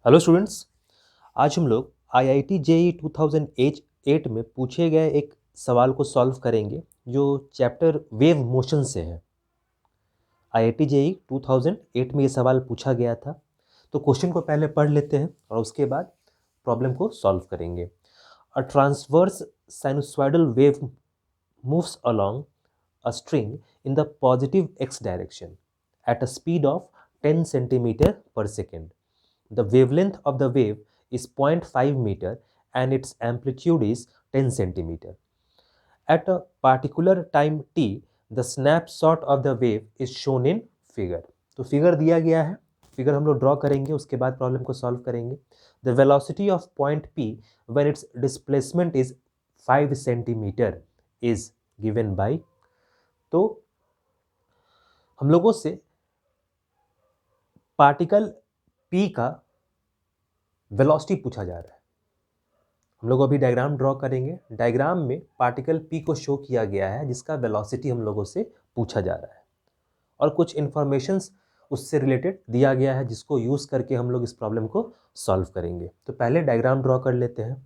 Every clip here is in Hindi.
Hello students. आज हम लोग IIT JEE 2008 में पूछे गए एक सवाल को सॉल्व करेंगे जो चैप्टर वेव मोशन से है। IIT JEE 2008 में ये सवाल पूछा गया था, तो क्वेश्चन को पहले पढ़ लेते हैं और उसके बाद प्रॉब्लम को सॉल्व करेंगे। A transverse sinusoidal wave moves along a string in the positive x direction at a speed of 10 centimeter per second. The wavelength of the wave is 0.5 meter and its amplitude is 10 centimeter. At a particular time t, the snapshot of the wave is shown in figure. तो फिगर दिया गया है, फिगर हम लोग ड्रॉ करेंगे, उसके बाद प्रॉब्लम को सॉल्व करेंगे। The velocity of point P when its displacement is 5 centimeter is given by, तो हम लोगों से पार्टिकल P का वेलोसिटी पूछा जा रहा है। हम लोग अभी डायग्राम ड्रॉ करेंगे। डायग्राम में पार्टिकल P को शो किया गया है जिसका वेलोसिटी हम लोगों से पूछा जा रहा है और कुछ इंफॉर्मेशंस उससे रिलेटेड दिया गया है जिसको यूज करके हम लोग इस प्रॉब्लम को सॉल्व करेंगे। तो पहले डायग्राम ड्रॉ कर लेते हैं।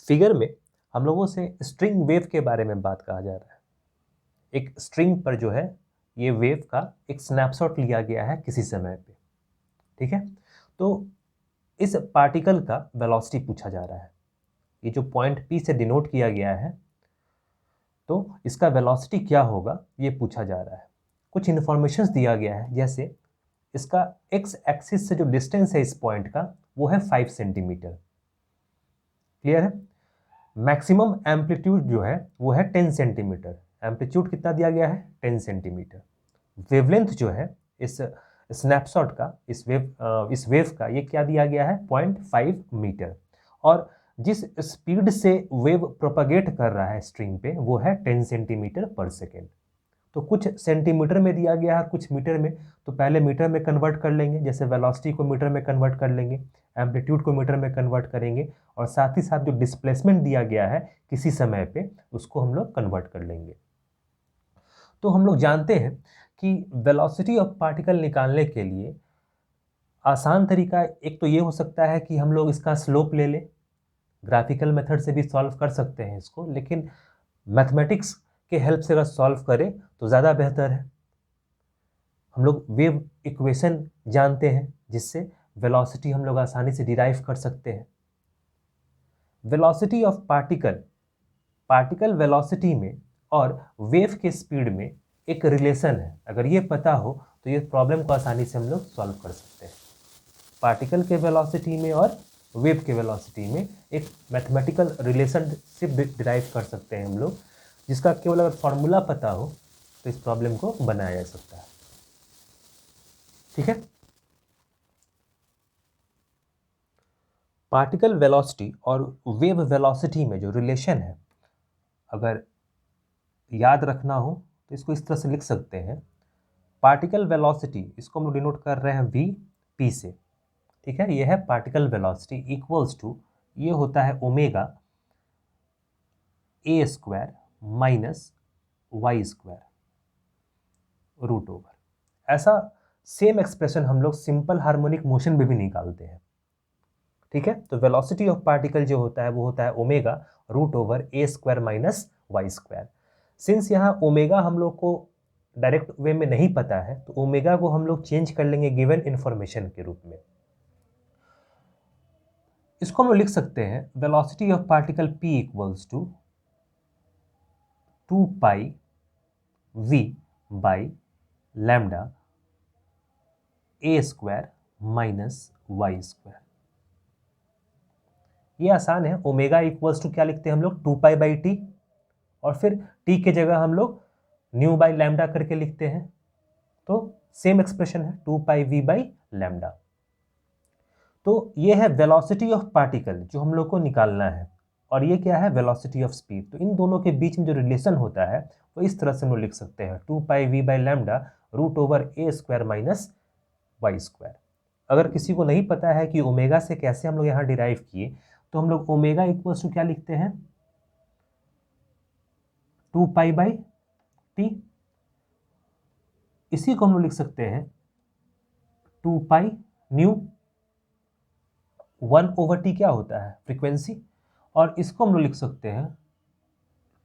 फिगर में हम लोगों से स्ट्रिंग वेव के बारे में बात कहा जा रहा है। एक स्ट्रिंग पर जो है ये वेव का एक स्नैपशॉट लिया गया है किसी समय पे, ठीक है। तो इस पार्टिकल का वेलोसिटी पूछा जा रहा है। ये जो पॉइंट P से डिनोट किया गया है, तो इसका वेलोसिटी क्या होगा ये पूछा जा रहा है। कुछ इंफॉर्मेशंस दिया गया है, जैसे इसका एक्स एक्सिस से जो डिस्टेंस है इस पॉइंट का वो है 5 सेंटीमीटर। क्लियर है। मैक्सिमम एम्पलीट्यूड जो है वो है 10 सेंटीमीटर। एम्पलीट्यूड कितना दिया गया है? 10 सेंटीमीटर। वेवलेंथ जो है इस स्नैपशॉट का, इस वेव का, ये क्या दिया गया है? 0.5 मीटर। और जिस स्पीड से वेव प्रोपगेट कर रहा है स्ट्रिंग पे वो है 10 सेंटीमीटर पर सेकेंड। तो कुछ सेंटीमीटर में दिया गया है, कुछ मीटर में। तो पहले मीटर में कन्वर्ट कर लेंगे, जैसे वेलोसिटी को मीटर में कन्वर्ट कर लेंगे, एम्पलीट्यूड को मीटर में कन्वर्ट करेंगे, और साथ ही साथ जो डिस्प्लेसमेंट दिया गया है किसी समय पे उसको हम लोग कन्वर्ट कर लेंगे। तो हम लोग जानते हैं कि वेलोसिटी ऑफ पार्टिकल निकालने के लिए आसान तरीका एक तो ये हो सकता है कि हम लोग इसका स्लोप ले लें। ग्राफिकल मेथड से भी सॉल्व कर सकते हैं इसको, लेकिन मैथमेटिक्स के हेल्प से अगर सॉल्व करें तो ज़्यादा बेहतर है। हम लोग वेव इक्वेशन जानते हैं जिससे वेलोसिटी हम लोग आसानी से डिराइव कर सकते हैं। वेलोसिटी ऑफ पार्टिकल वेलोसिटी में और वेव के स्पीड में एक रिलेशन है। अगर ये पता हो तो ये प्रॉब्लम को आसानी से हम लोग सॉल्व कर सकते हैं। पार्टिकल के वेलोसिटी में और वेव के वेलोसिटी में एक मैथमेटिकल रिलेशनशिप डिराइव कर सकते हैं हम लोग, जिसका केवल अगर फॉर्मूला पता हो तो इस प्रॉब्लम को बनाया जा सकता है। ठीक है। पार्टिकल वेलोसिटी और वेव वेलोसिटी में जो रिलेशन है, अगर याद रखना हो तो इसको इस तरह से लिख सकते हैं। पार्टिकल वेलोसिटी, इसको हम लोग डिनोट कर रहे हैं वी पी से, ठीक है। ये है पार्टिकल वेलोसिटी इक्वल्स टू, ये होता है omega a square minus Y square root over. ऐसा सेम एक्सप्रेशन हम लोग सिंपल हार्मोनिक मोशन में भी निकालते हैं, ठीक है। तो वेलोसिटी ऑफ पार्टिकल जो होता है वो होता है ओमेगा रूट ओवर ए square minus Y square. Since यहाँ ओमेगा हम लोग को डायरेक्ट वे में नहीं पता है, तो ओमेगा को हम लोग चेंज कर लेंगे गिवन इंफॉर्मेशन के रूप में। इसको हम लोग लिख सकते हैं velocity of particle p equals to 2 pi v by lambda a square minus Y square. ये आसान है। ओमेगा इक्वल्स टू क्या लिखते हैं हम लोग? 2 पाई बाई टी, और फिर टी के जगह हम लोग न्यू बाई लैम्डा करके लिखते हैं। तो सेम एक्सप्रेशन है 2 पाई वी बाई लैम्डा। तो ये है वेलोसिटी ऑफ पार्टिकल जो हम लोग को निकालना है, और ये क्या है? Velocity of speed. तो इन दोनों के बीच में जो रिलेशन होता है वो इस तरह से हम लोग लिख सकते हैं 2 pi v by lambda root over A square minus Y square. अगर किसी को नहीं पता है कि ओमेगा से कैसे हम लोग यहाँ डिराइव किए, तो हम लोग ओमेगा इक्वल्स टू क्या लिखते हैं? 2 पाई बाई टी। इसी को हम लोग लिख सकते हैं 2 पाई न्यू, 1/t क्या होता है, फ्रीक्वेंसी, और इसको हम लोग लिख सकते हैं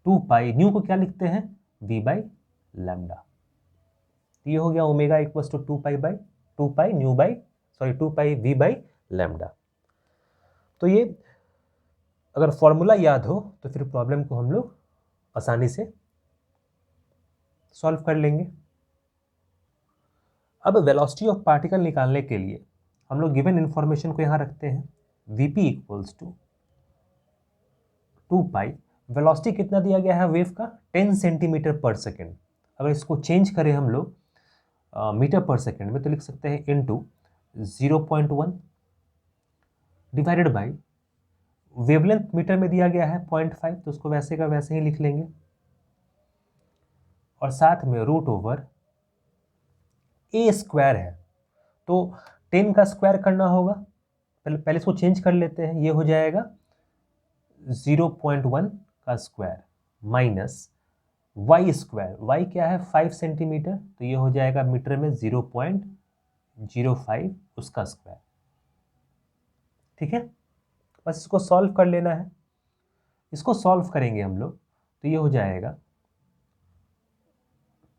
2 पाई न्यू को क्या लिखते हैं, v बाई लैम्डा। ये हो गया omega equals to 2 pi nu by, sorry 2 pi v by lambda. तो ये अगर फॉर्मूला याद हो तो फिर प्रॉब्लम को हम लोग आसानी से सॉल्व कर लेंगे। अब वेलोसिटी ऑफ पार्टिकल निकालने के लिए हम लोग गिवन इंफॉर्मेशन को यहां रखते हैं, vp equals to 2 pi, velocity कितना दिया गया है वेव का, 10 सेंटीमीटर पर सेकेंड। अगर इसको चेंज करें हम लोग मीटर पर सेकेंड में तो लिख सकते हैं into 0.1 divided by, wavelength metre में दिया गया है 0.5, तो उसको वैसे का वैसे ही लिख लेंगे, और साथ में रूट ओवर ए स्क्वायर है तो 10 का स्क्वायर करना होगा, पहले इसको चेंज कर लेते हैं, ये हो जाएगा 0.1 का square minus Y square, Y क्या है 5 सेंटीमीटर, तो ये हो जाएगा मीटर में 0.05 उसका स्क्वायर। ठीक है, बस इसको सॉल्व कर लेना है। इसको सॉल्व करेंगे हम लोग तो ये हो जाएगा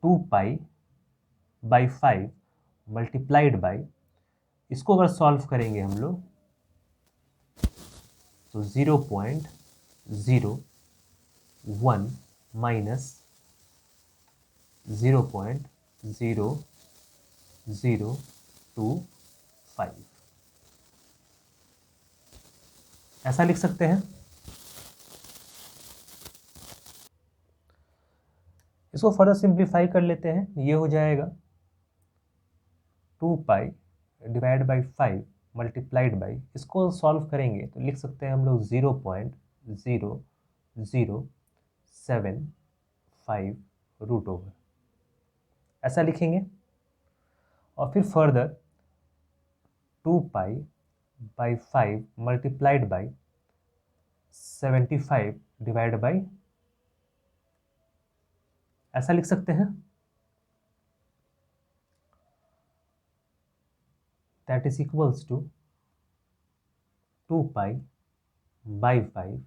2 पाई बाई 5 मल्टीप्लाइड बाई, इसको अगर सॉल्व करेंगे हम लोग तो 0.01 माइनस 0.0025, ऐसा लिख सकते हैं। इसको फर्दर सिंप्लीफाई कर लेते हैं, ये हो जाएगा 2 pi divide by 5 multiplied by, इसको सॉल्व करेंगे तो लिख सकते हैं हम लोग 0.0075 रूट ओवर, ऐसा लिखेंगे। और फिर further 2 pi by 5 multiplied by 75 divide by, ऐसा लिख सकते हैं। That is equals to 2 pi by 5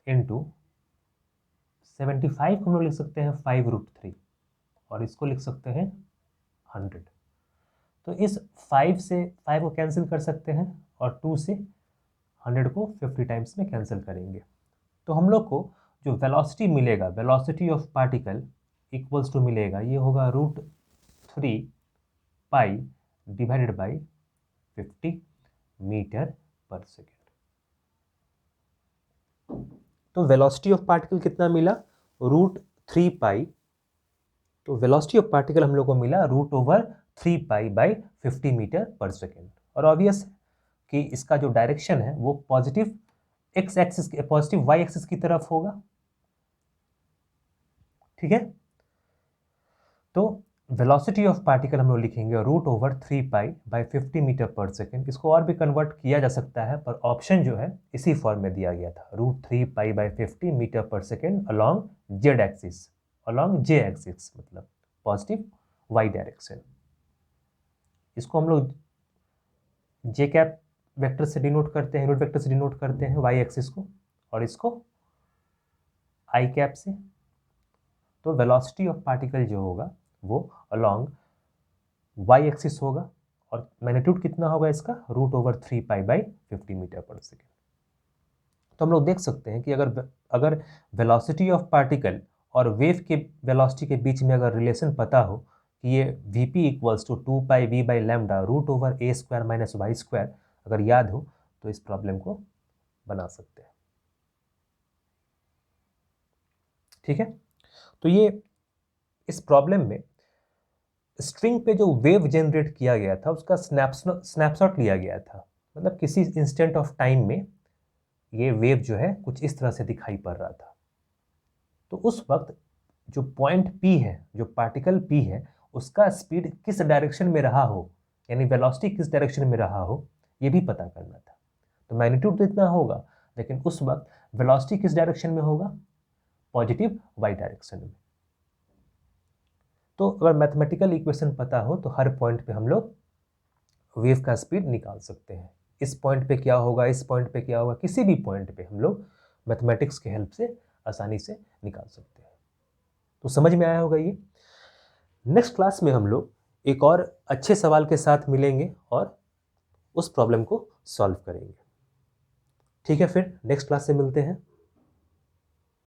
into 75 हम लोग लिख सकते हैं 5√3, और इसको लिख सकते हैं 100। तो इस 5 से 5 को कैंसिल कर सकते हैं, और 2 से 100 को 50 टाइम्स में कैंसिल करेंगे, तो हम लोग को जो वेलोसिटी मिलेगा, velocity of particle equals to मिलेगा, ये होगा √3 pi divided by 50 metre per second. तो वेलोसिटी ऑफ पार्टिकल कितना मिला, √3 पाई, तो वेलोसिटी ऑफ पार्टिकल हम लोग को मिला √3 pi by 50 metre per second. और ऑब्वियस कि इसका जो डायरेक्शन है वो positive X axis, positive Y axis की तरफ होगा। ठीक है, तो वेलोसिटी ऑफ पार्टिकल हम लोग लिखेंगे √3 pi by 50 metre per second. इसको और भी कन्वर्ट किया जा सकता है, पर ऑप्शन जो है इसी फॉर्म में दिया गया था, √3 pi by 50 metre per second along z axis, along z axis मतलब पॉजिटिव वाई डायरेक्शन। इसको हम लोग जे कैप वेक्टर से डिनोट करते हैं, यूनिट वेक्टर से डिनोट करते हैं वाई एक्सिस को, और इसको आई कैप से। तो वेलोसिटी ऑफ पार्टिकल जो होगा वो अलॉन्ग वाई एक्सिस होगा, और मैग्नीट्यूड कितना होगा इसका, √3 pi by 50 metre per second. तो हम लोग देख सकते हैं कि अगर वेलोसिटी ऑफ पार्टिकल और वेव के वेलोसिटी के बीच में अगर रिलेशन पता हो कि ये vp equals to 2 pi v by lambda √a square minus Y square अगर याद हो तो इस प्रॉब्लम को बना सकते हैं। ठीक है, तो ये इस प्रॉब्लम में स्ट्रिंग पे जो वेव जनरेट किया गया था उसका स्नैपशॉट लिया गया था, मतलब किसी इंस्टेंट ऑफ टाइम में ये वेव जो है कुछ इस तरह से दिखाई पड़ रहा था। तो उस वक्त जो पॉइंट P है, जो पार्टिकल P है, उसका स्पीड किस डायरेक्शन में रहा हो, यानी वेलोसिटी किस डायरेक्शन में रहा हो, ये भी पता करना था। तो मैग्नीट्यूड तो इतना होगा, लेकिन उस वक्त वेलोसिटी किस डायरेक्शन में होगा, पॉजिटिव वाई डायरेक्शन में। तो अगर मैथमेटिकल इक्वेशन पता हो तो हर पॉइंट पे हम लोग वेव का स्पीड निकाल सकते हैं। इस पॉइंट पे क्या होगा, इस पॉइंट पे क्या होगा, किसी भी पॉइंट पे हम लोग मैथमेटिक्स के हेल्प से आसानी से निकाल सकते हैं। तो समझ में आया होगा ये। नेक्स्ट क्लास में हम लोग एक और अच्छे सवाल के साथ मिलेंगे और उस प्रॉब्लम को सॉल्व करेंगे। ठीक है, फिर नेक्स्ट क्लास से मिलते हैं।